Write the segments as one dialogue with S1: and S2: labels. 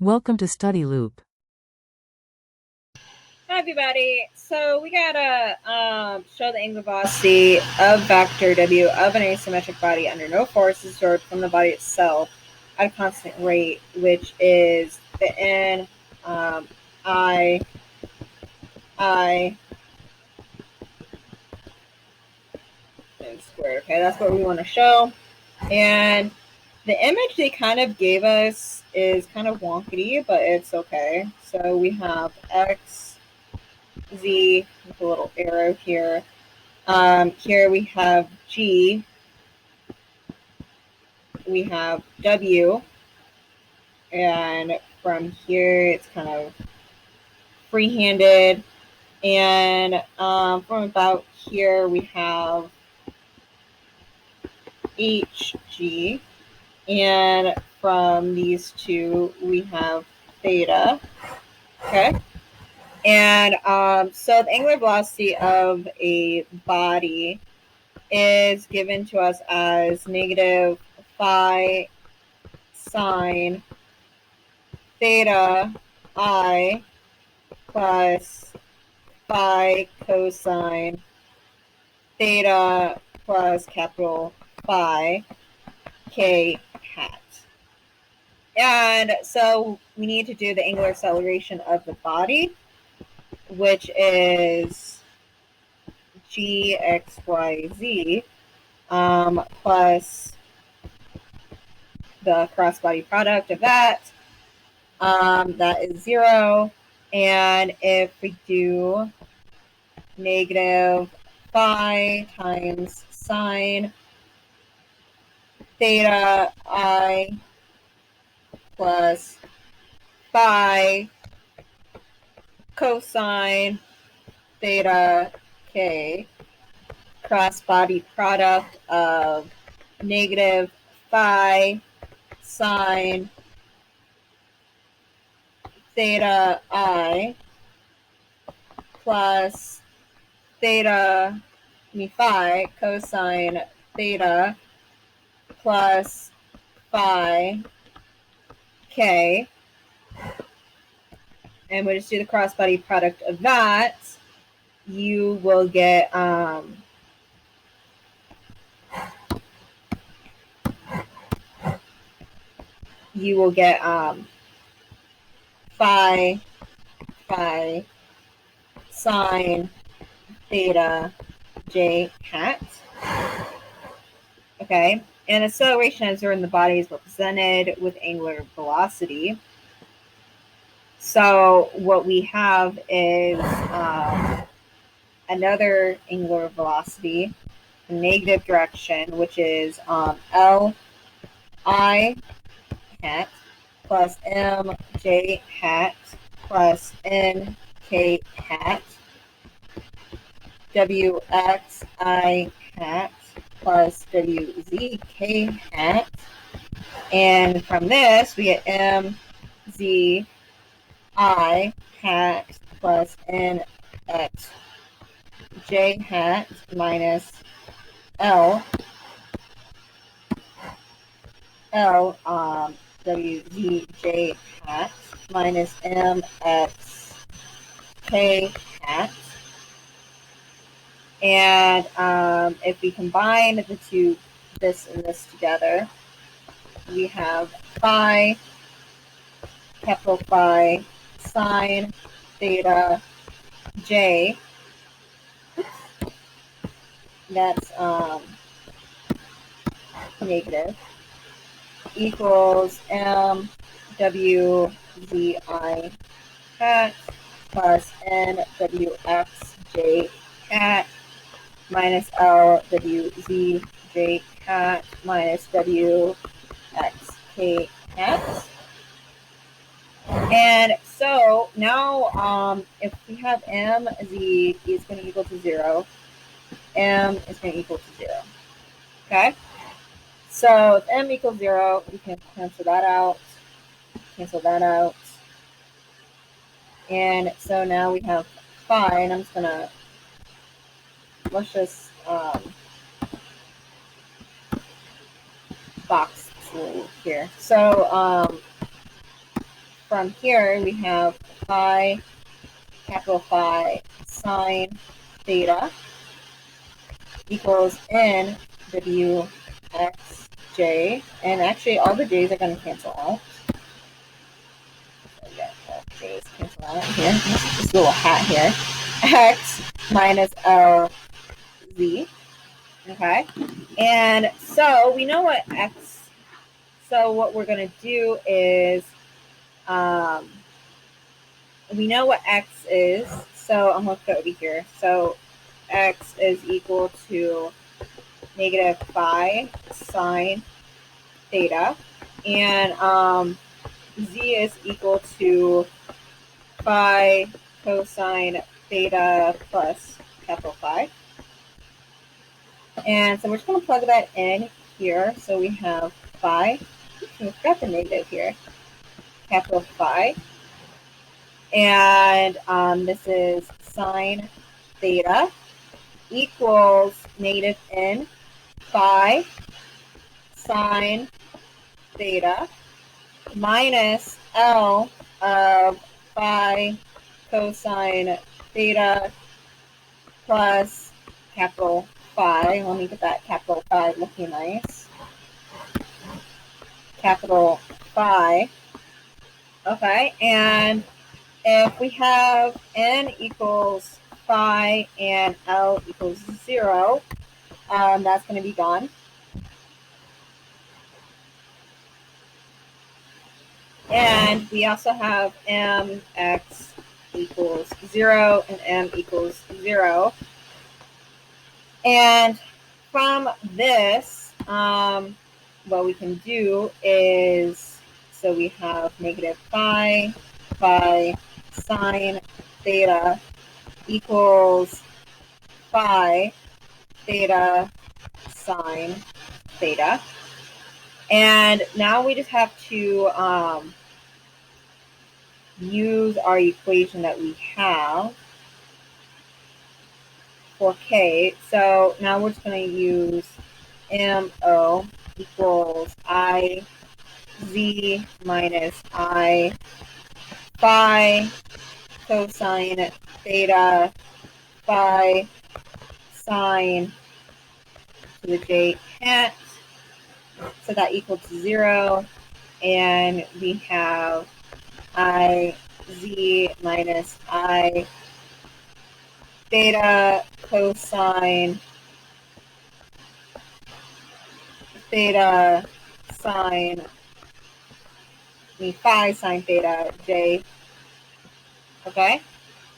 S1: Welcome to Study Loop.
S2: Hi everybody. So we gotta show the angular velocity of vector W of an asymmetric body under no force is absorbed from the body itself at a constant rate, which is the n I n squared. Okay, that's what we want to show. And the image they kind of gave us is kind of wonky, but it's okay. So we have x, z with a little arrow here. Here we have G, we have W, and from here it's kind of free-handed. And from about here we have HG, and from these two we have theta. Okay. And so the angular velocity of a body is given to us as negative phi sine theta I plus phi cosine theta plus capital phi k hat. And so we need to do the angular acceleration of the body, which is gxyz plus the cross body product of that. That is 0. And if we do negative phi times sine theta I plus phi cosine theta k, cross body product of negative phi sine theta I plus theta phi cosine theta plus phi k, and we'll just do the cross body product of that. You will get phi sine theta j hat. Okay, and acceleration as in the body is represented with angular velocity. So what we have is another angular velocity, negative direction, which is L I hat plus M J hat plus N K hat W X I hat plus W Z K hat. And from this, we get M Z I hat plus N X J hat minus L W Z J hat minus M X K hat. And if we combine the two, this and this together, we have phi, capital Phi, sine theta j. That's negative, equals M W Z I hat plus N W X J hat minus L W Z J hat minus W X K hat. And so now if we have M, Z is going to equal to 0. M is going to equal to 0. Okay? So if M equals 0, we can cancel that out. And so now we have phi, and I'm just going to, let's just box here. So from here we have phi, capital Phi, sine theta equals n w x j, and actually all the j's are going to cancel out. So yeah, all j's cancel out here. This little hat here. X minus L z. Okay, and so we know what x. So what we're going to do is we know what x is. So I'm going to put it over here. So x is equal to negative phi sine theta, and z is equal to phi cosine theta plus capital Phi. And so we're just going to plug that in here. So we have phi, we forgot the negative here, capital Phi, and this is sine theta equals negative n phi sine theta minus L of phi cosine theta plus capital Phi. Let me get that capital Phi looking nice. Capital Phi. Okay, and if we have n equals phi and L equals 0, that's going to be gone. And we also have mx equals 0 and m equals 0. And from this, what we can do is, so we have negative phi sine theta equals phi theta sine theta. And now we just have to use our equation that we have for k. So now we're just going to use MO equals I z minus I phi cosine theta phi sine to the j hat. So that equals 0. And we have I z minus I theta cosine theta sine, phi sine theta j. Okay,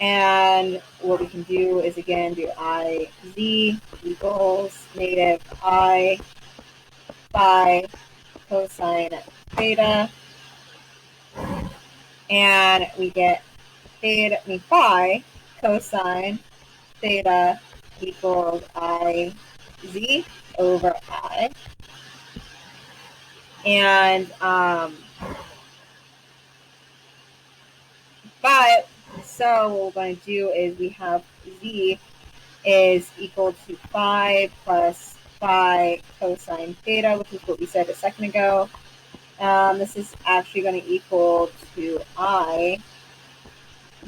S2: and what we can do is again do I z equals negative I phi cosine theta, and we get theta, phi cosine theta equals I z over I. And but so what we're going to do is we have z is equal to phi plus phi cosine theta, which is what we said a second ago. This is actually going to equal to I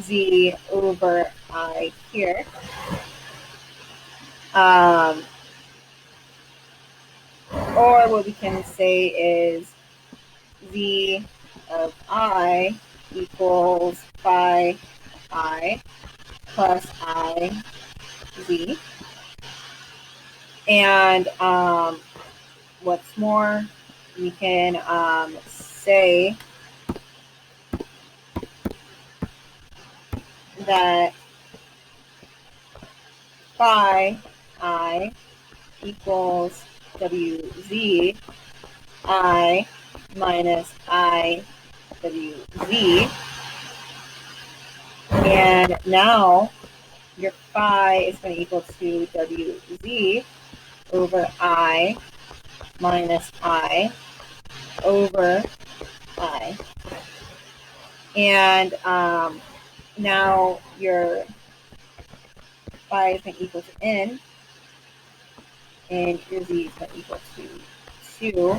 S2: z over I here. Or what we can say is z of I equals phi I plus I z. And what's more, we can say that phi I equals wz I minus I wz. And now your phi is going to equal to wz over I minus I over I. And now your phi is going to equal to n, and your z is going to equal to 2.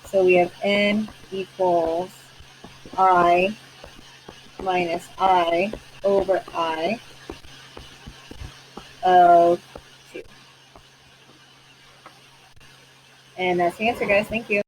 S2: So we have n equals I minus I over I of 2. And that's the answer, guys. Thank you.